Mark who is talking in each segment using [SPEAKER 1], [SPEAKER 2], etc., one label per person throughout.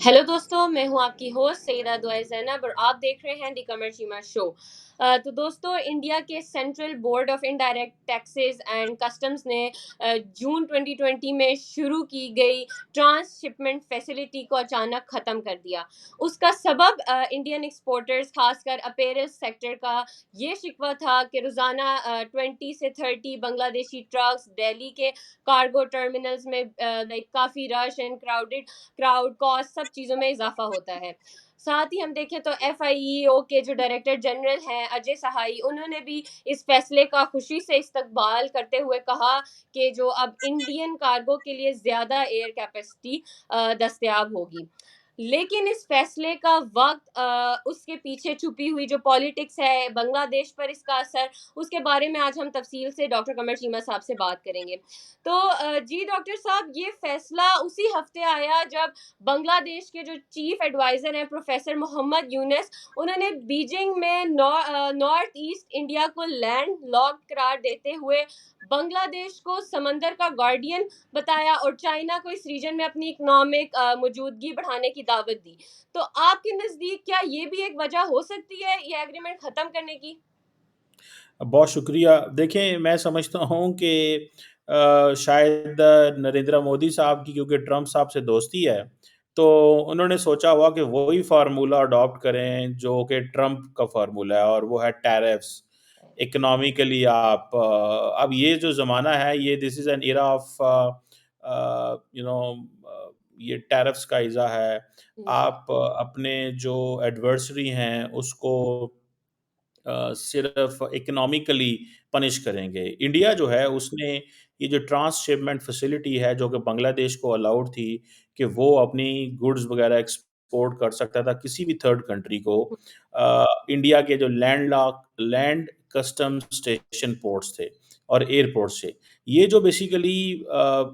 [SPEAKER 1] Hello दोस्तों, मैं हूं आपकी होस्ट सईदा दुआ ज़ैनब और आप देख रहे हैं दी कमर शीमा शो। तो दोस्तों, इंडिया के central board of indirect taxes and customs ने जून 2020 में शुरू की गई ट्रांसशिपमेंट फैसिलिटी को अचानक ख़त्म कर दिया। उसका सबब इंडियन एक्सपोर्टर्स, खासकर अपैरल सेक्टर का ये शिकवा था कि रोज़ाना 20 से 30 बांग्लादेशी ट्रक्स दिल्ली के कार्गो टर्मिनल्स में लाइक काफ़ी रश एंड क्राउड कॉस्ट सब चीज़ों में इजाफा होता है। साथ ही हम देखें तो FIEO के जो डायरेक्टर जनरल हैं अजय सहाई, उन्होंने भी इस फैसले का खुशी से इस्तकबाल करते हुए कहा कि जो अब इंडियन कार्गो के लिए ज़्यादा एयर कैपेसिटी दस्तयाब होगी। लेकिन इस फैसले का वक्त उसके पीछे छुपी हुई जो पॉलिटिक्स है, बांग्लादेश पर इसका असर, उसके बारे में आज हम तफसील से डॉक्टर कमर चीमा साहब से बात करेंगे। तो जी डॉक्टर साहब, ये फैसला उसी हफ्ते आया जब बांग्लादेश के जो चीफ एडवाइज़र हैं प्रोफेसर मोहम्मद यूनुस, उन्होंने बीजिंग में नॉर्थ ईस्ट इंडिया को लैंड लॉक करार देते हुए बांग्लादेश को समंदर का गार्डियन बताया और चाइना को इस रीजन में अपनी इकोनॉमिक मौजूदगी बढ़ाने की दावत दी। तो आपके नज़दीक क्या ये भी एक वजह हो सकती है ये एग्रीमेंट ख़त्म करने की?
[SPEAKER 2] बहुत शुक्रिया। देखिए, मैं समझता हूँ कि शायद नरेंद्र मोदी साहब की क्योंकि ट्रंप साहब से दोस्ती है, तो उन्होंने सोचा होगा कि वही फ़ॉर्मूला अडॉप्ट करें जो कि ट्रंप का फ़ॉर्मूला है और वो है टैरिफ्स। इकोनॉमिकली आप अब ये जो ज़माना है ये this is an era of you know ये टैरिफ्स का इज़ा है।
[SPEAKER 1] जी।
[SPEAKER 2] आप अपने जो एडवर्सरी हैं उसको सिर्फ इकोनॉमिकली पनिश करेंगे। इंडिया जो है उसने ये जो ट्रांसशिपमेंट फैसिलिटी है जो कि बांग्लादेश को अलाउड थी कि वो अपनी गुड्स वगैरह एक्सपोर्ट कर सकता था किसी भी थर्ड कंट्री को। इंडिया के जो लैंड कस्टम स्टेशन पोर्ट्स थे और एयरपोर्ट से। ये जो बेसिकली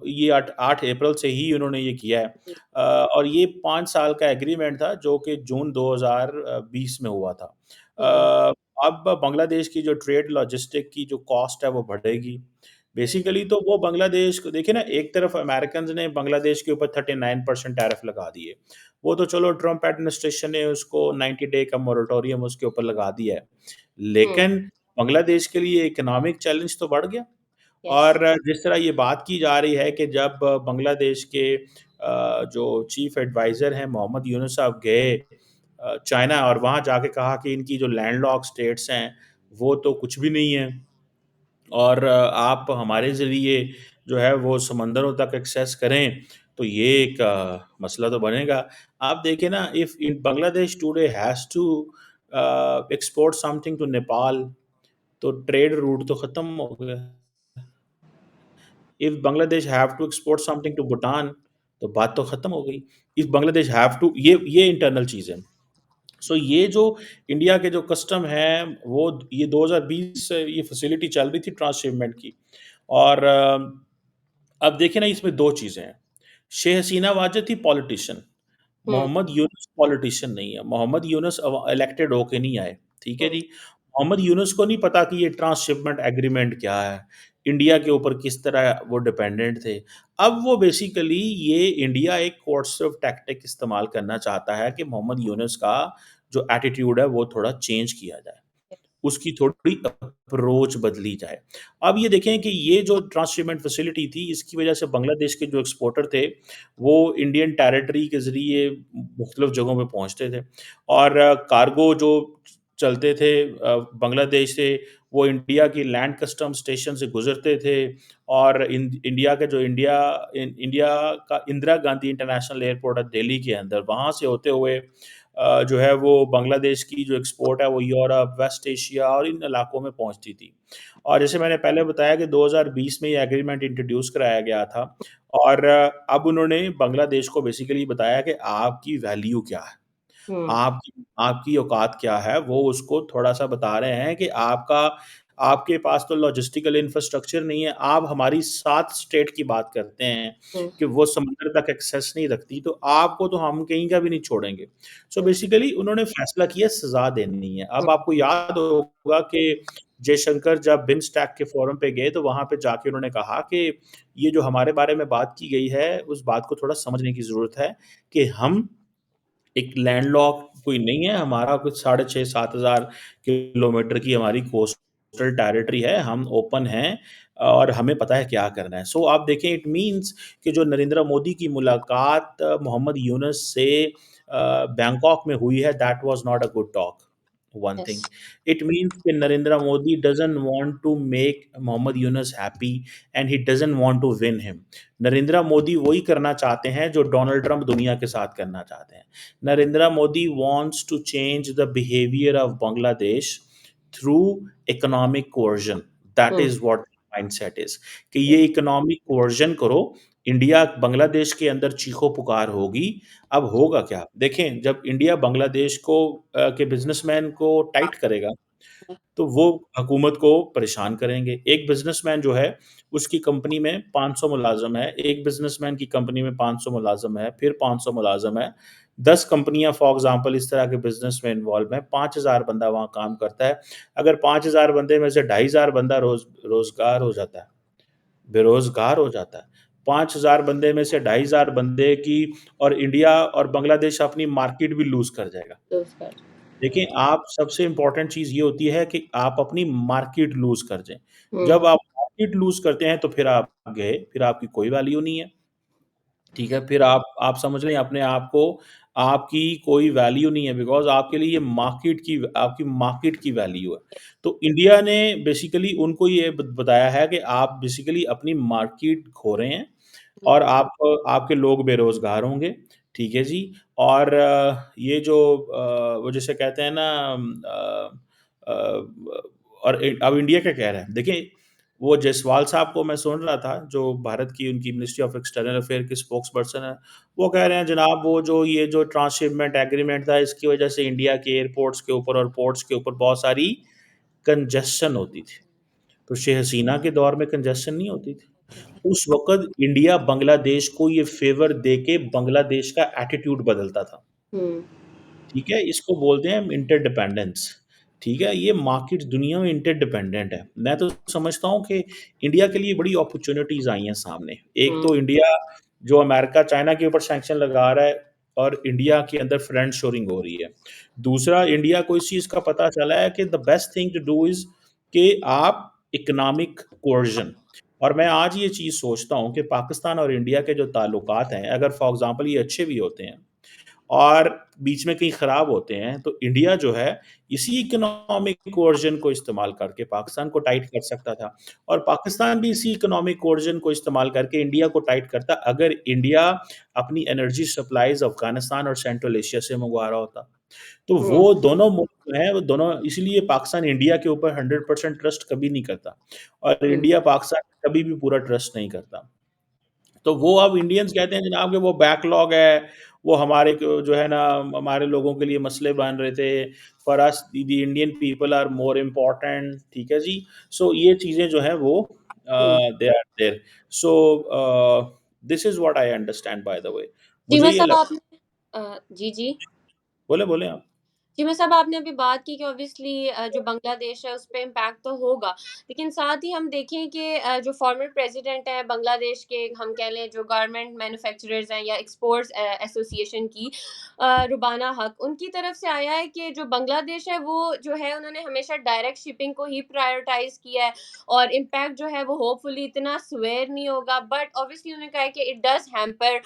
[SPEAKER 2] ये 8 अप्रैल से ही उन्होंने ये किया है।
[SPEAKER 1] जी।
[SPEAKER 2] और ये 5 साल का एग्रीमेंट था जो कि जून 2020 में हुआ था।
[SPEAKER 1] हम्म।
[SPEAKER 2] अ, अब बांग्लादेश की जो ट्रेड लॉजिस्टिक की जो कॉस्ट है वो बढ़ेगी। बेसिकली तो वो बांग्लादेश को देखिए ना, एक तरफ अमेरिकन्स ने बांग्लादेश के ऊपर 39% टैरिफ लगा दिए। वो तो चलो ट्रम्प एडमिनिस्ट्रेशन ने उसको 90 डे का मोरेटोरियम उसके ऊपर लगा दिया है।
[SPEAKER 1] हम्म।
[SPEAKER 2] लेकिन बांग्लादेश के लिए इकोनॉमिक चैलेंज तो बढ़ गया।
[SPEAKER 1] यस।
[SPEAKER 2] और जिस तरह ये बात की जा रही है कि जब बांग्लादेश के जो चीफ एडवाइज़र हैं मोहम्मद यूनुस साहब गए चाइना और वहाँ जाके कहा कि इनकी जो लैंडलॉक्ड स्टेट्स हैं, वो तो कुछ भी नहीं है और आप हमारे ज़रिए जो है वो समंदरों तक एक्सेस करें, तो ये एक मसला तो बनेगा। आप देखिए ना, if in Bangladesh today has to export something to Nepal, तो ट्रेड रूट तो खत्म हो गया। If Bangladesh have to export something to Bhutan, तो बात तो खत्म हो गई। इफ बांग्लादेश हैव टू ये इंटरनल चीज़ है। सो ये जो इंडिया के जो कस्टम है वो ये 2020 से ये फैसिलिटी चल रही थी ट्रांसशिपमेंट की। और अब देखिए ना, इसमें 2 चीज़ें हैं। शेख हसीना वाजद थी पॉलिटिशियन,
[SPEAKER 1] हम्म।
[SPEAKER 2] मोहम्मद यूनुस पॉलिटिशियन नहीं है। मोहम्मद यूनुस इलेक्टेड होके नहीं आए, ठीक है
[SPEAKER 1] हम्म।
[SPEAKER 2] जी। मोहम्मद यूनुस को नहीं पता कि ये ट्रांसशिपमेंट एग्रीमेंट क्या है, इंडिया के ऊपर किस तरह वो डिपेंडेंट थे। अब वो बेसिकली ये इंडिया एक कोर्सिव टैक्टिक इस्तेमाल करना चाहता है कि मोहम्मद यूनुस का जो एटीट्यूड है वो थोड़ा चेंज किया जाए। उसकी थोड़ी अप्रोच बदली जाए। अब ये देखें कि ये जो ट्रांसशिपमेंट फैसिलिटी थी, इसकी वजह से बांग्लादेश के जो एक्सपोर्टर थे, वो इंडियन टेरिटरी के ज़रिए मुख्तलिफ़ जगहों पे पहुँचते थे और कार्गो जो चलते थे बांग्लादेश से, वो इंडिया की लैंड कस्टम स्टेशन से गुज़रते थे और इंडिया का जो इंडिया का इंदिरा गांधी इंटरनेशनल एयरपोर्ट है दिल्ली के अंदर, वहाँ से होते हुए जो है वो बांग्लादेश की जो एक्सपोर्ट है वो यूरोप, वेस्ट एशिया और इन इलाकों में पहुँचती थी। और जैसे मैंने पहले बताया कि 2020 में ये एग्रीमेंट इंट्रोड्यूस कराया गया था और अब उन्होंने बांग्लादेश को बेसिकली बताया कि आपकी वैल्यू क्या है?
[SPEAKER 1] हम्म।
[SPEAKER 2] आपकी आपकी औकात क्या है? वो उसको थोड़ा-सा बता रहे हैं कि आपके पास तो लॉजिस्टिकल इंफ्रास्ट्रक्चर नहीं है। आप हमारी 7 स्टेट की बात करते हैं
[SPEAKER 1] हम्म।
[SPEAKER 2] कि वो समुद्र तक एक्सेस नहीं रखती, तो आपको तो हम कहीं का भी नहीं छोड़ेंगे। सो बेसिकली उन्होंने फैसला किया सज़ा देनी है। अब आपको याद होगा कि जयशंकर जब बिम्स्टेक के फोरम पे गए, तो वहाँ पे जाके उन्होंने कहा कि ये जो हमारे बारे में बात की गई है, उस बात को थोड़ा समझने की ज़रूरत है कि हम एक लैंडलॉक्ड कोई नहीं है, हमारा कुछ 6,500-7,000 किलोमीटर की हमारी कोस्टल टेरिटरी है, हम ओपन हैं और हमें पता है क्या करना है। सो आप देखें इट मीन्स कि जो नरेंद्र मोदी की मुलाकात मोहम्मद यूनुस से बैंकॉक में हुई है, that was not a good talk, one
[SPEAKER 1] yes.
[SPEAKER 2] Thing. It means कि Narendra Modi doesn't want to make Mohammad Yunus happy and he doesn't want to win him. Narendra Modi वही करना चाहते हैं जो डोनाल्ड ट्रंप दुनिया के साथ करना चाहते हैं। Narendra Modi wants to change the behavior of Bangladesh through economic coercion. That
[SPEAKER 1] hmm.
[SPEAKER 2] is what mindset is कि ये इकोनॉमिक कोर्जन करो, इंडिया बांग्लादेश के अंदर चीखो पुकार होगी। अब होगा क्या? देखें, जब इंडिया बांग्लादेश को के बिजनेसमैन को टाइट करेगा, तो वो हुकूमत को परेशान करेंगे। एक बिज़नेसमैन जो है, उसकी कंपनी में 500 मुलाज़िम है, एक बिज़नेसमैन की कंपनी में 500 मुलाज़िम है, फिर 500 मुलाज़िम है। 10 कंपनियाँ फॉर एग्ज़ाम्पल इस तरह के बिज़नेस में इन्वॉल्व हैं, 5,000 बंदा वहाँ काम करता है। अगर 5,000 बंदे में से 2,500 बंदा रोज़गार हो जाता है, बेरोज़गार हो जाता है। 5,000 बंदे में से 2,500 बंदे की और इंडिया और बांग्लादेश अपनी मार्केट भी लूज़ कर जाएगा।
[SPEAKER 1] रोजगार।
[SPEAKER 2] देखिए, आप सबसे इम्पोर्टेंट चीज़ ये होती है कि आप अपनी मार्केट लूज़ कर जाएँ। जब
[SPEAKER 1] हम्म।
[SPEAKER 2] आप मार्केट लूज़ करते हैं, तो फिर आप गए, फिर आपकी कोई वैल्यू नहीं है। ठीक है? फिर आप समझ लें अपने आप को, आपकी कोई वैल्यू नहीं है बिकॉज़ आपके लिए ये आपकी मार्केट की वैल्यू है। तो इंडिया ने बेसिकली उनको ये बताया है कि आप बेसिकली अपनी मार्केट खो रहे हैं और आपके लोग बेरोज़गार होंगे, ठीक है जी? और ये जो वो जिसे कहते हैं ना और अब इंडिया क्या कह रहा है? देखिए, वो जायसवाल साहब को मैं सुन रहा था, जो भारत की उनकी मिनिस्ट्री ऑफ एक्सटर्नल अफेयर के स्पोक्स पर्सन हैं। वो कह रहे हैं जनाब वो जो ये जो ट्रांसशिपमेंट एग्रीमेंट था, इसकी वज़ह से इंडिया के एयरपोर्ट्स के ऊपर और पोर्ट्स के ऊपर बहुत सारी कंजेशन होती थी। तो शेख हसीना के दौर में कंजेशन नहीं होती थी। उस वक़्त इंडिया बांग्लादेश को ये फ़ेवर देके बांग्लादेश का एटीट्यूड बदलता था।
[SPEAKER 1] हम्म।
[SPEAKER 2] ठीक है? इसको बोलते हैं हम इंटरडिपेंडेंस, ठीक है? ये मार्केट्स दुनिया में इंटरडिपेंडेंट है। मैं तो समझता हूँ कि इंडिया के लिए बड़ी अपॉर्च्युनिटीज़ आई हैं सामने। एक
[SPEAKER 1] हम्म।
[SPEAKER 2] तो इंडिया जो अमेरिका, चाइना के ऊपर सैंक्शन लगा रहा है और इंडिया के अंदर फ्रेंड शोरिंग हो रही है। दूसरा, इंडिया को इस चीज़ का पता चला है कि the best thing to do is कि आप इकोनॉमिक कोर्जन। और मैं आज ये चीज़ सोचता हूँ कि पाकिस्तान और इंडिया के जो ताल्लुकात हैं, अगर फॉर एग्ज़ाम्पल ये अच्छे भी होते हैं और बीच में कहीं ख़राब होते हैं, तो इंडिया जो है, इसी इकोनॉमिक कोर्जन को इस्तेमाल करके पाकिस्तान को टाइट कर सकता था और पाकिस्तान भी इसी इकोनॉमिक कोर्जन को इस्तेमाल करके इंडिया को टाइट करता, अगर इंडिया अपनी एनर्जी सप्लाइज़ अफ़गानिस्तान और सेंट्रल एशिया से मँगवा रहा होता। तो
[SPEAKER 1] हम्म।
[SPEAKER 2] वो दोनों मुल्क जो हैं, वो दोनों इसलिए पाकिस्तान इंडिया के ऊपर 100% ट्रस्ट कभी नहीं करता और
[SPEAKER 1] हम्म।
[SPEAKER 2] इंडिया पाकिस्तान पे कभी भी पूरा ट्रस्ट नहीं करता। तो वो अब इंडियंस कहते हैं जनाब कि वो बैकलॉग है, वो हमारे को जो है ना हमारे लोगों के लिए मसले बन रहे थे। For us the Indian people are more important, ठीक है जी? सो ये चीज़ें जो हैं वो
[SPEAKER 1] hmm.
[SPEAKER 2] They are there. So this is what I understand by the way.
[SPEAKER 1] जी
[SPEAKER 2] मुझे
[SPEAKER 1] मैं
[SPEAKER 2] ये
[SPEAKER 1] सब
[SPEAKER 2] लगता
[SPEAKER 1] आपने जी जी।
[SPEAKER 2] बोले, बोले आप।
[SPEAKER 1] जी, मैं सब आपने अभी बात की कि ऑब्वियसली जो बांग्लादेश है उस पे इम्पैक्ट तो होगा। लेकिन साथ ही हम देखें कि जो फॉर्मर प्रेसिडेंट है बांग्लादेश के, हम कह लें जो गारमेंट मैन्युफैक्चरर्स हैं या एक्सपोर्ट्स एसोसिएशन की, रुबाना हक, उनकी तरफ से आया है कि जो बांग्लादेश है वो जो है उन्होंने हमेशा डायरेक्ट शिपिंग को ही प्रायोरिटाइज़ किया है और इम्पैक्ट जो है वो होपफुली इतना स्वेयर नहीं होगा। बट ऑब्वियसली उन्होंने कहा है कि इट डज़ हैम्पर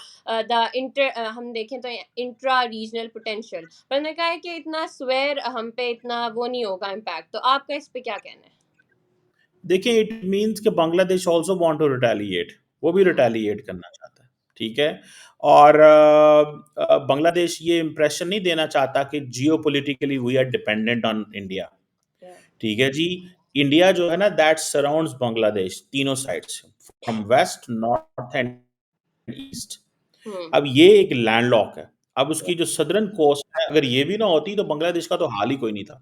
[SPEAKER 1] हम देखें तो इंट्रा रीजनल पोटेंशियल, पर उन्होंने कहा है कि इतना स्वेर हम पे इतना वो नहीं होगा इम्पैक्ट। तो आपका इस पे क्या कहना है?
[SPEAKER 2] देखिए, इट मीन्स कि Bangladesh also want to retaliate, वो भी
[SPEAKER 1] हुँ।
[SPEAKER 2] रिटेलिएट करना चाहता है, ठीक है? और बांग्लादेश ये इंप्रेशन नहीं देना चाहता कि geopolitically we are dependent on India,
[SPEAKER 1] या।
[SPEAKER 2] ठीक है जी? इंडिया जो है ना दैट सराउंड्स बांग्लादेश तीनों साइड से, from west, north and east.
[SPEAKER 1] Hmm.
[SPEAKER 2] अब ये एक लैंडलॉक है। अब
[SPEAKER 1] या।
[SPEAKER 2] उसकी जो सदर्न कोस्ट है, अगर ये भी ना होती तो बांग्लादेश का तो हाल ही कोई नहीं था।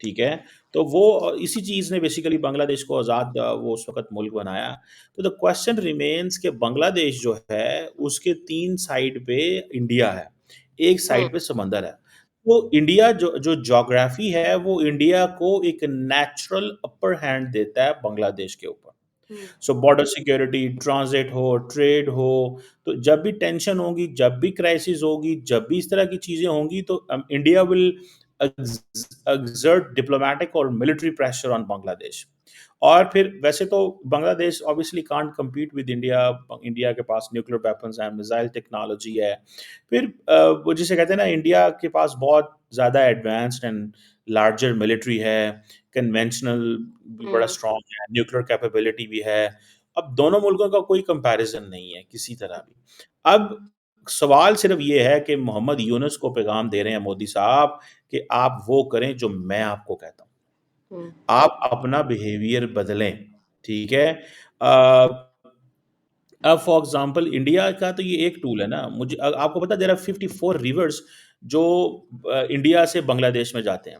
[SPEAKER 2] ठीक है? तो वो इसी चीज़ ने बेसिकली बांग्लादेश को आज़ाद वो उस वक़्त मुल्क बनाया। तो द क्वेश्चन रिमेन्स कि बांग्लादेश जो है, उसके 3 साइड पे इंडिया है, 1
[SPEAKER 1] हुँ।
[SPEAKER 2] साइड पे समंदर है। तो इंडिया जो जो ज्योग्राफ़ी है, वो इंडिया को एक नेचुरल अपर हैंड देता है बांग्लादेश के ऊपर।
[SPEAKER 1] हुँ,
[SPEAKER 2] सो बॉर्डर सिक्योरिटी, ट्रांजिट हो, ट्रेड हो, तो जब भी टेंशन होगी, जब भी क्राइसिस होगी, जब भी इस तरह की चीज़ें होंगी, तो इंडिया विल exert डिप्लोमैटिक और मिलिट्री प्रेशर ऑन बांग्लादेश। और फिर वैसे तो Bangladesh obviously can't compete with India. India के पास न्यूक्लियर वेपन्स हैं, मिसाइल टेक्नोलॉजी है। फिर वो जिसे कहते हैं ना, इंडिया के पास बहुत ज़्यादा एडवांस्ड एंड लार्जर मिलिट्री है, कन्वेंशनल भी बड़ा
[SPEAKER 1] हुँ,
[SPEAKER 2] स्ट्रॉन्ग है, न्यूक्लियर कैपेबिलिटी भी है। अब दोनों मुल्कों का कोई कंपैरिजन नहीं है किसी तरह भी। अब सवाल सिर्फ ये है कि मोहम्मद यूनुस को पैगाम दे रहे हैं मोदी साहब कि आप वो करें जो मैं आपको कहता हूँ।
[SPEAKER 1] हुँ,
[SPEAKER 2] आप अपना बिहेवियर बदलें, ठीक है? अ, अब फॉर एग्ज़ाम्पल इंडिया का तो ये एक टूल है ना, मुझे आपको पता है देयर आर 54 रिवर्स जो इंडिया से बांग्लादेश में जाते हैं।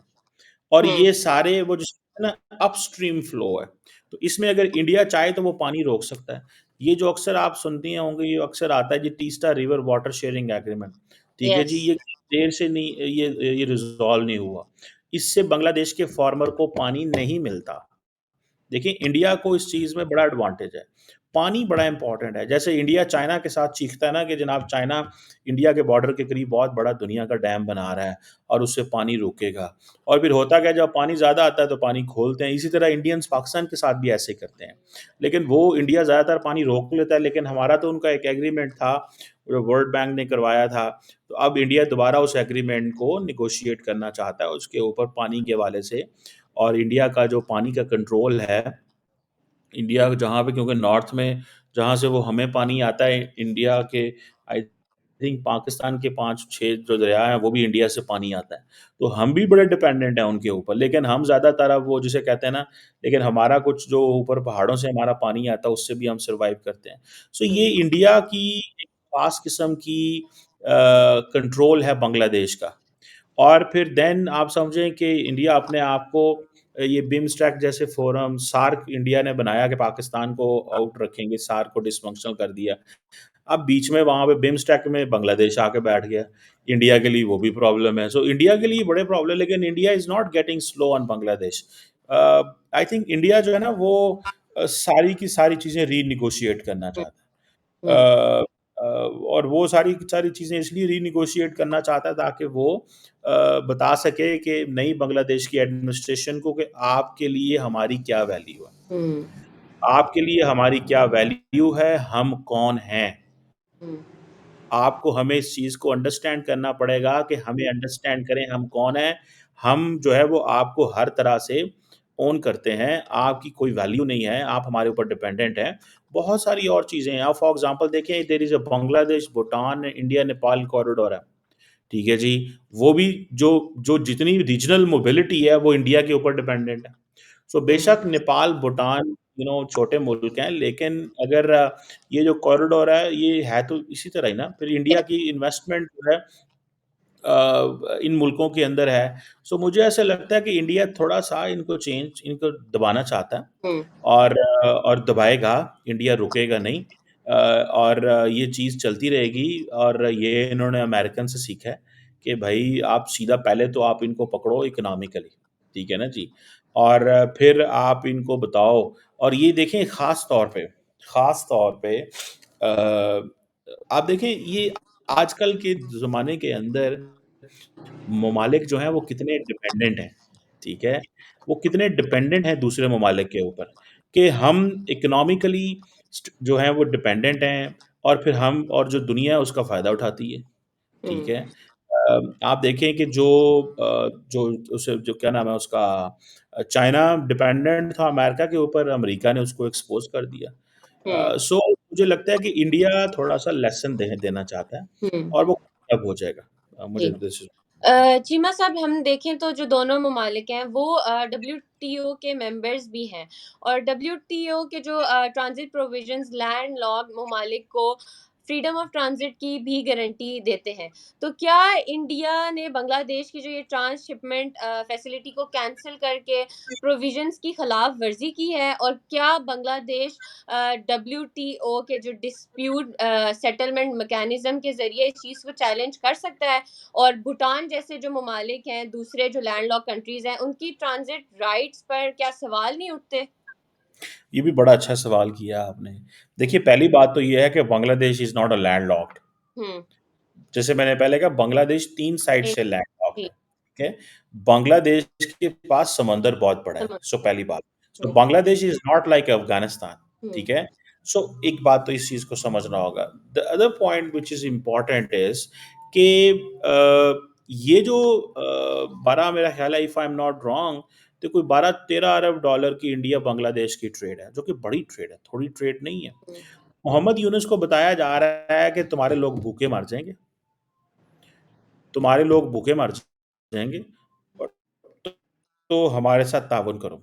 [SPEAKER 2] और
[SPEAKER 1] हुँ,
[SPEAKER 2] ये सारे वो जिसे कहते हैं ना अपस्ट्रीम फ्लो है। तो इसमें अगर इंडिया चाहे तो वो पानी रोक सकता है। ये जो अक्सर आप सुनती होंगी, ये अक्सर आता है जी Teesta river water sharing agreement. ठीक है जी,
[SPEAKER 1] यस,
[SPEAKER 2] ये देर से नहीं ये रिज़ॉल्व नहीं हुआ। इससे बांग्लादेश के फार्मर को पानी नहीं मिलता। देखिए, इंडिया को इस चीज़ में बड़ा एडवांटेज है। पानी बड़ा इम्पोर्टेंट है। जैसे इंडिया चाइना के साथ चीखता है ना कि जनाब चाइना इंडिया के बॉर्डर के करीब बहुत बड़ा दुनिया का डैम बना रहा है और उससे पानी रोकेगा। और फिर होता क्या है, जब पानी ज़्यादा आता है तो पानी खोलते हैं। इसी तरह इंडियंस पाकिस्तान के साथ भी ऐसे ही करते हैं। लेकिन वो इंडिया ज़्यादातर पानी रोक लेता है, लेकिन हमारा तो उनका एक एग्रीमेंट था, जो वर्ल्ड बैंक ने करवाया था। तो अब इंडिया दोबारा उस एग्रीमेंट को नेगोशिएट करना चाहता है उसके ऊपर पानी के हवाले से। और इंडिया का जो पानी का कंट्रोल है, इंडिया जहाँ पे, क्योंकि नॉर्थ में जहाँ से वो हमें पानी आता है इंडिया के, आई थिंक पाकिस्तान के 5-6 जो दरिया हैं वो भी इंडिया से पानी आता है। तो हम भी बड़े डिपेंडेंट हैं उनके ऊपर, लेकिन हम ज़्यादातर अब वो जिसे कहते हैं ना, लेकिन हमारा कुछ जो ऊपर पहाड़ों से हमारा पानी आता है उससे भी हम सर्वाइव करते हैं। सो ये
[SPEAKER 1] हुँ,
[SPEAKER 2] इंडिया की एक ख़ास किस्म की कंट्रोल है बांग्लादेश का। और फिर देन आप समझें कि इंडिया अपने आप को ये बिम्स्टेक जैसे फोरम, सार्क इंडिया ने बनाया कि पाकिस्तान को आउट रखेंगे, सार्क को डिसफंक्शनल कर दिया। अब बीच में वहाँ पे बिम्स्टेक में बांग्लादेश आके बैठ गया। इंडिया के लिए वो भी प्रॉब्लम है। सो इंडिया के लिए बड़े प्रॉब्लम, लेकिन India is not getting slow on Bangladesh. A, I think India जो है ना वो सारी की सारी चीज़ें रीनेगोशिएट करना
[SPEAKER 1] हुँ,
[SPEAKER 2] चाहता है।
[SPEAKER 1] हुँ,
[SPEAKER 2] और वो सारी की सारी चीज़ें इसलिए रीनेगोशिएट करना चाहता है ताकि वो बता सके कि नई बांग्लादेश की एडमिनिस्ट्रेशन को कि आपके लिए हमारी क्या वैल्यू है।
[SPEAKER 1] हुँ,
[SPEAKER 2] आपके लिए हमारी क्या वैल्यू है, हम कौन हैं?
[SPEAKER 1] हुँ,
[SPEAKER 2] आपको हमें इस चीज़ को अंडरस्टैंड करना पड़ेगा कि हमें अंडरस्टैंड करें हम कौन हैं। हम जो है वो आपको हर तरह से ओन करते हैं, आपकी कोई वैल्यू नहीं है, आप हमारे ऊपर डिपेंडेंट हैं। बहुत सारी और चीज़ें हैं। आप फॉर एग्ज़ाम्पल देखें, there is a Bangladesh, Bhutan, India, Nepal corridor है। ठीक है जी? वो भी जो जो जितनी रीजनल मोबिलिटी है वो इंडिया के ऊपर डिपेंडेंट है। सो
[SPEAKER 1] हुँ,
[SPEAKER 2] बेशक नेपाल, भूटान छोटे मुल्क हैं, लेकिन अगर ये जो कॉरिडोर है ये है तो इसी तरह ही ना, फिर इंडिया
[SPEAKER 1] यस,
[SPEAKER 2] की इन्वेस्टमेंट जो है इन मुल्कों के अंदर है। सो मुझे ऐसा लगता है कि इंडिया थोड़ा-सा इनको दबाना चाहता है।
[SPEAKER 1] हुँ,
[SPEAKER 2] और दबाएगा, इंडिया रुकेगा नहीं। और ये चीज़ चलती रहेगी। और ये इन्होंने अमेरिकन से सीखा है कि भई आप सीधा पहले तो आप इनको पकड़ो इकोनॉमिकली, ठीक है ना जी? और फिर आप इनको बताओ। और ये देखें ख़ास तौर पे आप देखें ये आजकल के ज़माने के अंदर ममालिक जो हैं वो कितने डिपेंडेंट हैं, ठीक है? वो कितने डिपेंडेंट हैं दूसरे ममालिक के ऊपर, कि हम इकोनॉमिकली जो हैं वो डिपेंडेंट हैं। और फिर हम और जो दुनिया है उसका फ़ायदा उठाती है, ठीक
[SPEAKER 1] हुँ,
[SPEAKER 2] है? आप देखें कि जो उसे जो क्या नाम है उसका, चाइना डिपेंडेंट था अमेरिका के ऊपर, अमेरिका ने उसको एक्सपोज़ कर दिया।
[SPEAKER 1] हुँ,
[SPEAKER 2] सो मुझे लगता है कि इंडिया थोड़ा-सा लेसन देना चाहता है
[SPEAKER 1] हुँ,
[SPEAKER 2] और वो कामयाब हो जाएगा।
[SPEAKER 1] जी।
[SPEAKER 2] मुझे दिस इज़
[SPEAKER 1] चीमा साहब, हम देखें तो जो दोनों ममालिक हैं वो डब्ल्यूटीओ के मेंबर्स भी हैं, और डब्ल्यूटीओ के जो ट्रांजिट प्रोविजंस लैंड लॉर्ड ममालिक को फ्रीडम ऑफ ट्रांजिट की भी गारंटी देते हैं। तो क्या इंडिया ने बांग्लादेश की जो ये ट्रांसशिपमेंट फैसिलिटी को कैंसिल करके प्रोविजंस की खिलाफ वर्जी की है, और क्या बांग्लादेश डब्ल्यूटीओ के जो डिस्प्यूट सेटलमेंट मैकेनिज्म के जरिए इस चीज़ को चैलेंज कर सकता है, और भूटान जैसे जो ममालिक हैं, दूसरे जो लैंडलॉक कंट्रीज़ हैं, उनकी ट्रांज़िट राइट्स पर क्या सवाल नहीं उठते?
[SPEAKER 2] ये भी बड़ा अच्छा सवाल किया आपने। देखिए, पहली बात तो ये है कि Bangladesh is not a landlocked.
[SPEAKER 1] Hmm,
[SPEAKER 2] जैसे मैंने पहले कहा, बांग्लादेश 3 साइड
[SPEAKER 1] एक
[SPEAKER 2] से लैंडलॉक्ड
[SPEAKER 1] जी,
[SPEAKER 2] है, ठीक है? बांग्लादेश के पास समंदर बहुत बड़ा है,
[SPEAKER 1] समझ
[SPEAKER 2] सो पहली बात। So
[SPEAKER 1] hmm,
[SPEAKER 2] Bangladesh is not like Afghanistan,
[SPEAKER 1] hmm,
[SPEAKER 2] ठीक है? सो एक बात तो इस चीज़ को समझना होगा। The other point which is important is कि ये जो 12 मेरा ख़्याल है, if I am not wrong, तो कोई 12-13 अरब डॉलर की इंडिया बांग्लादेश की ट्रेड है, जो कि बड़ी ट्रेड है, थोड़ी ट्रेड नहीं है।
[SPEAKER 1] हुँ,
[SPEAKER 2] मोहम्मद यूनुस को बताया जा रहा है कि तुम्हारे लोग भूखे मर जाएँगे, तुम्हारे लोग भूखे मर जाएँगे, और तो हमारे साथ ताउन करो।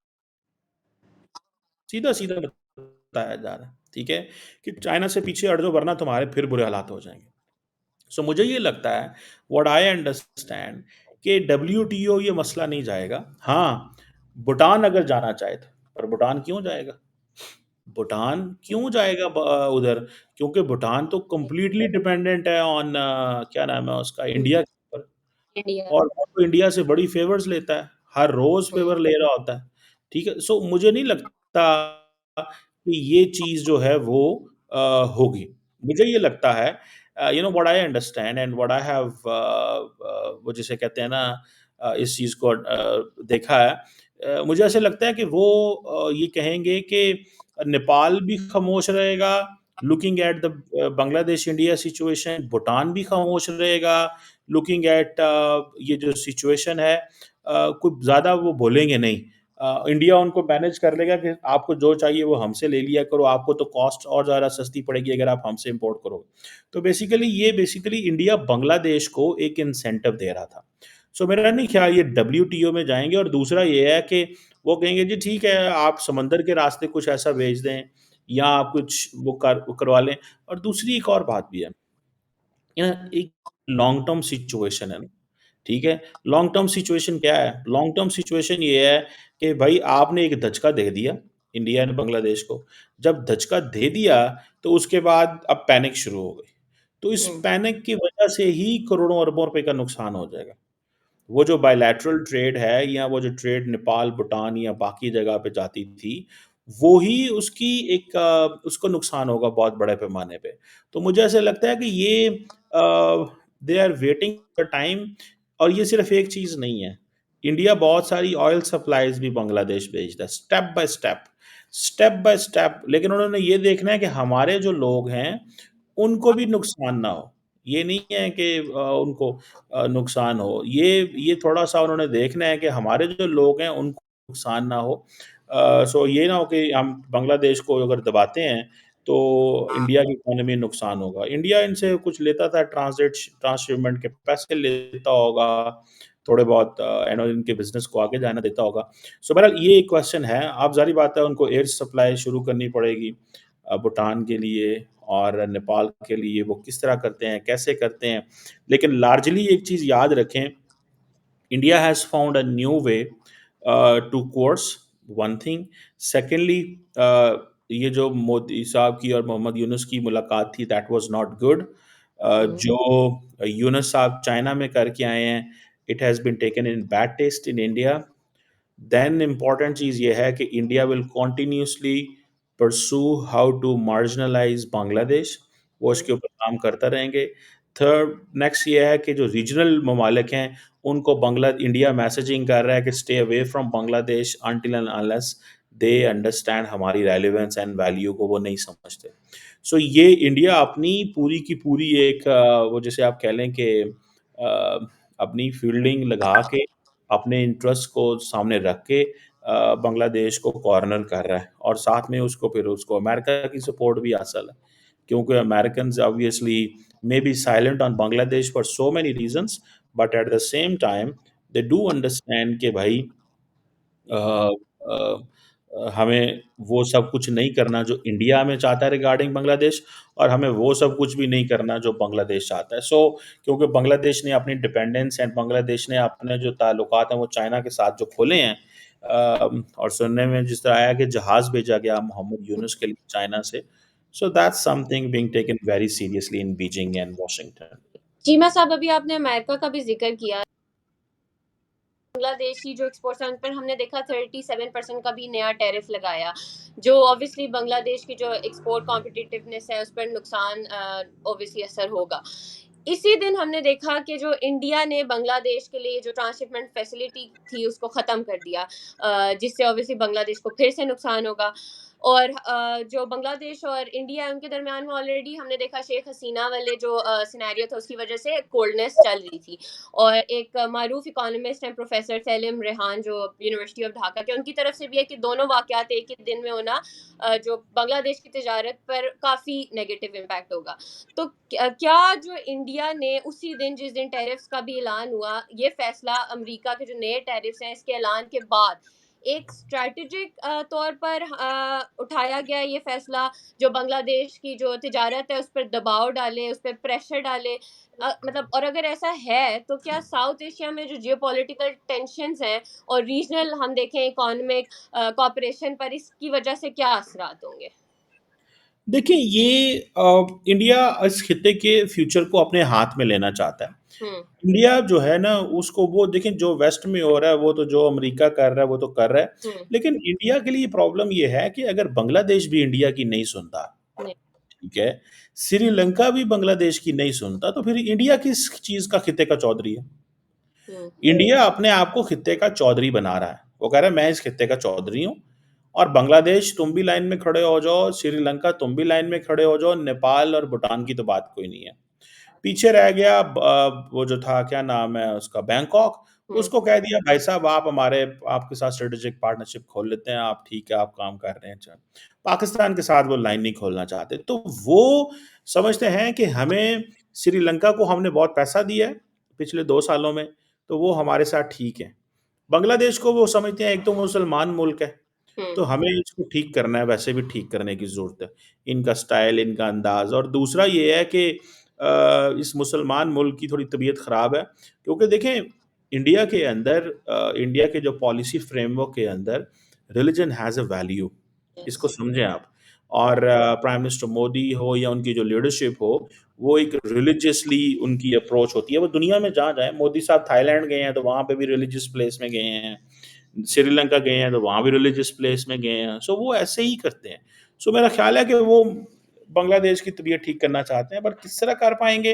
[SPEAKER 2] सीधा-सीधा बताया जा रहा है, ठीक है? कि चाइना से पीछे हट जाओ, वरना तुम्हारे फिर बुरे हालात हो जाएँगे। सो मुझे ये लगता है, व्हाट आई अंडरस्टैंड, कि डब्ल्यूटीओ ये मसला नहीं जाएगा। हाँ, भूटान अगर जाना चाहे तो, पर भूटान क्यों जाएगा? भूटान
[SPEAKER 1] हुँ,
[SPEAKER 2] क्यों जाएगा उधर? क्योंकि भूटान तो कंप्लीटली डिपेंडेंट है ऑन क्या नाम है उसका,
[SPEAKER 1] हुँ,
[SPEAKER 2] इंडिया के ऊपर।
[SPEAKER 1] इंडिया
[SPEAKER 2] और वो तो इंडिया से बड़ी फ़ेवर्स लेता है, हर रोज़
[SPEAKER 1] हुँ,
[SPEAKER 2] फ़ेवर ले रहा होता है, ठीक है? सो मुझे नहीं लगता कि ये चीज़ जो है वो होगी। मुझे ये लगता है, you know what I understand and what I have वो जिसे कहते हैं ना, इस चीज़ को देखा है। मुझे ऐसा लगता है कि वो ये कहेंगे कि नेपाल भी खामोश रहेगा, looking at the Bangladesh India situation, Bhutan भी खामोश रहेगा, लुकिंग एट ये जो सिचुएशन है, कुछ ज़्यादा वो बोलेंगे नहीं। इंडिया उनको मैनेज कर लेगा कि आपको जो चाहिए वो हमसे ले लिया करो, आपको तो कॉस्ट और ज़्यादा सस्ती पड़ेगी अगर आप हमसे इम्पोर्ट करोगे। तो बेसिकली इंडिया बांग्लादेश को एक इंसेंटिव दे रहा था। सो मेरा नहीं ख्याल ये डब्ल्यूटीओ में जाएँगे, और दूसरा ये है कि वो कहेंगे जी ठीक है, आप समंदर के रास्ते कुछ ऐसा भेज दें, या आप कुछ वो करवा लें। और दूसरी एक और बात भी है, एक लॉन्ग टर्म सिचुएशन है ना, ठीक है? लॉन्ग टर्म सिचुएशन क्या है? लॉन्ग टर्म सिचुएशन ये है कि भाई आपने एक धचका दे दिया, इंडिया ने बांग्लादेश को। जब धचका दे दिया, तो उसके बाद अब पैनिक शुरू हो गई। तो इस
[SPEAKER 1] हुँ,
[SPEAKER 2] पैनिक की वजह से ही करोड़ों अरबों रुपए का नुकसान हो जाएगा। वो जो बायलैटरल ट्रेड है, या वो जो ट्रेड नेपाल, भूटान या बाकी जगह पे जाती थी, वो ही उसकी एक उसको नुकसान होगा बहुत बड़े पैमाने पे। तो मुझे ऐसा लगता है कि ये they are waiting the time, और ये सिर्फ़ एक चीज़ नहीं है। इंडिया बहुत सारी ऑयल सप्लाइज़ भी बांग्लादेश भेजता है, step by step, step by step. लेकिन उन्होंने ये देखना है कि हमारे जो लोग हैं, उनको भी नुकसान ना हो। ये नहीं है कि उनको नुकसान हो। ये थोड़ा-सा उन्होंने देखना है कि हमारे जो लोग हैं उनको नुकसान ना हो। सो ये ना हो कि हम बांग्लादेश को अगर दबाते हैं, तो इंडिया की इकोनॉमी नुकसान होगा। इंडिया इनसे कुछ लेता था, ट्रांसशिपमेंट के पैसे लेता होगा, थोड़े बहुत इनके बिज़नेस को आगे जाने देता होगा। सो बहरहाल ये एक क्वेश्चन है। अब ज़ाहिर बात है उनको एयर सप्लाई शुरू करनी पड़ेगी भूटान के लिए और नेपाल के लिए। वो किस तरह करते हैं, कैसे करते हैं? लेकिन लार्जली एक चीज़ याद रखें, India has found a new way to course one thing. Secondly, ये जो मोदी साहब की और मोहम्मद यूनुस की मुलाकात थी, that was not good.
[SPEAKER 1] Hmm,
[SPEAKER 2] जो यूनुस साहब चाइना में करके आए हैं, it has been taken in bad taste in India. Then important चीज़ ये है कि India will continuously pursue how to marginalise Bangladesh, वो
[SPEAKER 1] हुँ,
[SPEAKER 2] इसके ऊपर काम करता रहेंगे। थर्ड नेक्स्ट ये है कि जो रीजनल ममालिक हैं, उनको बांग्ला इंडिया मैसेजिंग कर रहा है कि stay away from Bangladesh until and unless they understand हमारी रेलेवेंस एंड वैल्यू को वो नहीं समझते। सो ये इंडिया अपनी पूरी की पूरी एक वो जिसे आप कह लें कि अपनी फील्डिंग लगा के, अपने इंटरेस्ट को सामने रख के बांग्लादेश को कॉर्नर कर रहा है, और साथ में उसको फिर उसको अमेरिका की सपोर्ट भी हासिल है। क्योंकि Americans obviously may be silent on Bangladesh for so many reasons, but at the same time, they do understand कि भाई अ अ हमें वो सब कुछ नहीं करना जो इंडिया में चाहता है रिगार्डिंग बांग्लादेश, और हमें वो सब कुछ भी नहीं करना जो बांग्लादेश चाहता है। सो क्योंकि बांग्लादेश ने अपनी डिपेंडेंस एंड बांग्लादेश ने अपने जो ताल्लुकात हैं वो चाइना के साथ जो खोले हैं, और सुनने में जिस तरह आया कि जहाज़ भेजा गया मोहम्मद यूनुस के लिए चाइना से। So that's something being taken very seriously in Beijing and Washington.
[SPEAKER 1] Cheema साहब, अभी आपने अमेरिका का भी ज़िक्र किया। बांग्लादेश की जो एक्सपोर्ट्स हैं उन पर हमने देखा 37% का भी नया टैरिफ लगाया, जो ऑब्वियसली बांग्लादेश की जो एक्सपोर्ट कॉम्पिटिटिवनेस है उस पर नुकसान ऑब्वियसली असर होगा। इसी दिन हमने देखा कि जो इंडिया ने बांग्लादेश के लिए जो ट्रांसशिपमेंट फैसिलिटी थी उसको ख़त्म कर दिया, जिससे ऑब्वियसली बांग्लादेश को फिर से नुकसान होगा। और जो बांग्लादेश और इंडिया है उनके दरमियान में ऑलरेडी हमने देखा शेख हसीना वाले जो सिनेरियो था उसकी वजह से कोल्डनेस चल रही थी। और एक मारूफ इकोनॉमिस्ट हैं प्रोफेसर सेलिम रेहान जो यूनिवर्सिटी ऑफ ढाका के, उनकी तरफ से भी है कि दोनों वाक़यात एक ही दिन में होना जो बांग्लादेश की तजारत पर काफ़ी नेगेटिव इम्पैक्ट होगा। तो क्या जो इंडिया ने उसी दिन जिस दिन टैरिफ्स का भी ऐलान हुआ, ये फैसला अमेरिका के जो नए टैरिफ्स हैं इसके ऐलान के बाद एक स्ट्रैटेजिक तौर पर उठाया गया ये फैसला, जो बांग्लादेश की जो तिजारत है उस पर दबाव डाले, उस पर प्रेशर डाले, मतलब, और अगर ऐसा है तो क्या साउथ एशिया में जो जियोपॉलिटिकल टेंशंस हैं और रीजनल हम देखें इकोनॉमिक कॉपरेशन पर इसकी वजह से क्या असरात होंगे?
[SPEAKER 2] देखिए ये इंडिया इस खित्ते के फ्यूचर को अपने हाथ में लेना चाहता है।
[SPEAKER 1] हम्म।
[SPEAKER 2] इंडिया जो है ना उसको वो देखिए जो वेस्ट में हो रहा है वो तो जो अमेरिका कर रहा है वो तो कर रहा है।
[SPEAKER 1] हम्म।
[SPEAKER 2] लेकिन इंडिया के लिए प्रॉब्लम ये है कि अगर बांग्लादेश भी इंडिया की नहीं सुनता,
[SPEAKER 1] नहीं।
[SPEAKER 2] ठीक है, श्रीलंका भी बांग्लादेश की नहीं सुनता तो फिर इंडिया किस चीज़ का खित्ते का चौधरी है?
[SPEAKER 1] हम्म।
[SPEAKER 2] इंडिया अपने आप को खित्ते का चौधरी बना रहा है। वो कह रहा है मैं इस खित्ते का चौधरी हूँ और बांग्लादेश तुम भी लाइन में खड़े हो जाओ, श्रीलंका तुम भी लाइन में खड़े हो जाओ, नेपाल और भूटान की तो बात कोई नहीं है। पीछे रह गया वो जो था क्या नाम है उसका बैंकॉक,
[SPEAKER 1] हम्म।
[SPEAKER 2] उसको कह दिया भाई साहब आप हमारे आपके साथ स्ट्रेटेजिक पार्टनरशिप खोल लेते हैं, आप ठीक है आप काम कर रहे हैं चल। पाकिस्तान के साथ वो लाइन नहीं खोलना चाहते। तो वो समझते हैं कि हमें श्रीलंका को हमने बहुत पैसा दिया है पिछले 2 सालों में, तो वो हमारे साथ ठीक है। बांग्लादेश को वो समझते हैं एक तो मुसलमान मुल्क है,
[SPEAKER 1] हम्म।
[SPEAKER 2] तो हमें इसको ठीक करना है, वैसे भी ठीक करने की ज़रूरत है। इनका स्टाइल, इनका अंदाज़ और दूसरा ये है कि इस मुसलमान मुल्क की थोड़ी तबीयत ख़राब है क्योंकि देखें इंडिया के अंदर इंडिया के जो पॉलिसी फ्रेमवर्क के अंदर religion has a value,
[SPEAKER 1] yes.
[SPEAKER 2] इसको समझें आप। और प्राइम मिनिस्टर मोदी हो या उनकी जो लीडरशिप हो, वो एक रिलिजियसली उनकी अप्रोच होती है। वो दुनिया में जहाँ जाएँ, मोदी साहब थाईलैंड गए हैं, तो वहाँ पे भी रिलिजियस प्लेस में गए हैं। श्रीलंका गए हैं, तो वहाँ भी रिलिजियस प्लेस में गए हैं। सो वो ऐसे ही करते हैं। सो मेरा ख़्याल है कि वो बांग्लादेश की तबीयत ठीक करना चाहते हैं, पर किस तरह कर पाएँगे?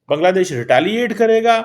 [SPEAKER 2] बांग्लादेश रिटेलिएट करेगा,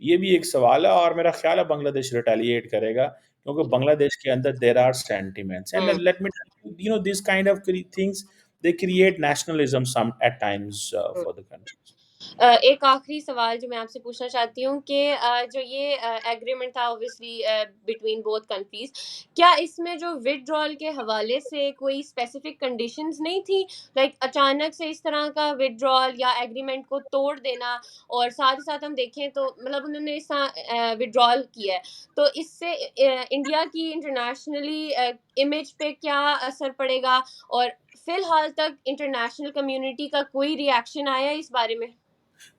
[SPEAKER 2] ये भी एक सवाल है और मेरा ख़्याल है बांग्लादेश रिटेलिएट करेगा क्योंकि बांग्लादेश के अंदर there are sentiments and
[SPEAKER 1] hmm.
[SPEAKER 2] Let me tell you, this kind of things they create nationalism some at times for the countries.
[SPEAKER 1] एक आखिरी सवाल जो मैं आपसे पूछना चाहती हूँ कि जो ये एग्रीमेंट था ऑब्वियसली बिटवीन बोथ कंट्रीज, क्या इसमें जो विदड्रॉल के हवाले से कोई स्पेसिफिक कंडीशंस नहीं थी, लाइक अचानक से इस तरह का विदड्रॉल या एग्रीमेंट को तोड़ देना, और साथ ही साथ हम देखें तो मतलब उन्होंने इस विदड्रॉल किया है, तो इससे इंडिया की इंटरनेशनली इमेज पे क्या असर पड़ेगा, और फिलहाल तक इंटरनेशनल कम्युनिटी का कोई रिएक्शन आया है इस बारे में?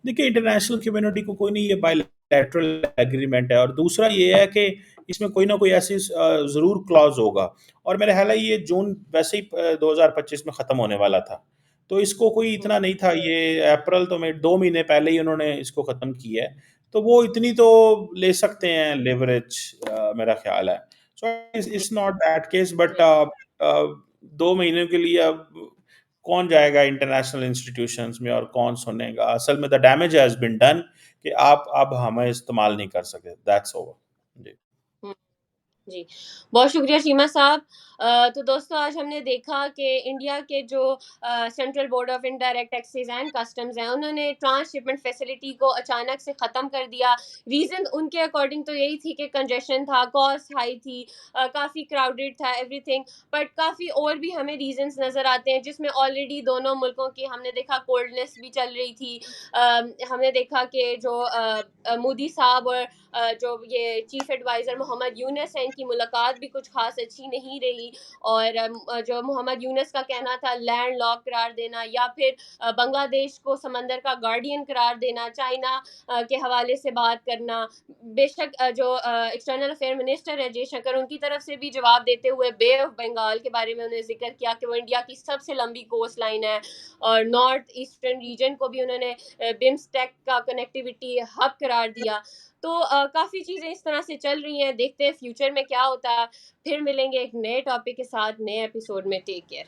[SPEAKER 2] देखिए इंटरनेशनल कम्युनिटी को कोई नहीं, ये बायलैटरल एग्रीमेंट है और दूसरा ये है कि इसमें कोई ना कोई ऐसी ज़रूर क्लॉज होगा और मेरा ख्याल है ये जून वैसे ही 2025 में ख़त्म होने वाला था, तो इसको कोई
[SPEAKER 1] हम्म।
[SPEAKER 2] इतना नहीं था। ये अप्रैल तो में 2 महीने पहले ही उन्होंने इसको ख़त्म किया है, तो वो इतनी तो ले सकते हैं लेवरेज, मेरा ख्याल है। So it's not that case but 2 महीने के लिए अब कौन जाएगा इंटरनेशनल इंस्टीट्यूशंस में और कौन सुनेगा? असल में the damage has been done कि आप अब हमें इस्तेमाल नहीं कर सकते। That's over. जी।
[SPEAKER 1] हम्म। जी, बहुत शुक्रिया शीमा साहब। तो दोस्तों आज हमने देखा कि इंडिया के जो central board of indirect taxes and customs हैं उन्होंने ट्रांसशिपमेंट फैसिलिटी को अचानक से ख़त्म कर दिया। रीज़न उनके अकॉर्डिंग तो यही थी कि कंजेशन था, कॉस्ट हाई थी, काफ़ी क्राउडेड था एवरीथिंग, बट काफ़ी और भी हमें रीजंस नज़र आते हैं जिसमें ऑलरेडी दोनों मुल्कों की हमने देखा कोल्डनेस भी चल रही थी। हमने देखा कि जो मोदी साहब और जो ये चीफ एडवाइज़र मोहम्मद यूनुस हैं इनकी मुलाकात भी कुछ खास अच्छी नहीं रही, और जो मोहम्मद यूनुस का कहना था लैंड लॉक करार देना या फिर बांग्लादेश को समंदर का गार्डियन करार देना, चाइना के हवाले से बात करना। बेशक जो एक्सटर्नल अफेयर मिनिस्टर है जयशंकर, उनकी तरफ से भी जवाब देते हुए बे ऑफ बंगाल के बारे में उन्होंने जिक्र किया कि वो इंडिया की सबसे लंबी कोस्ट लाइन है, और नॉर्थ ईस्टर्न रीजन को भी उन्होंने बिम्स्टेक का कनेक्टिविटी हब करार दिया। तो काफ़ी चीज़ें इस तरह से चल रही हैं, देखते हैं फ्यूचर में क्या होता है। फिर मिलेंगे एक नए टॉपिक के साथ, नए एपिसोड में। Take care.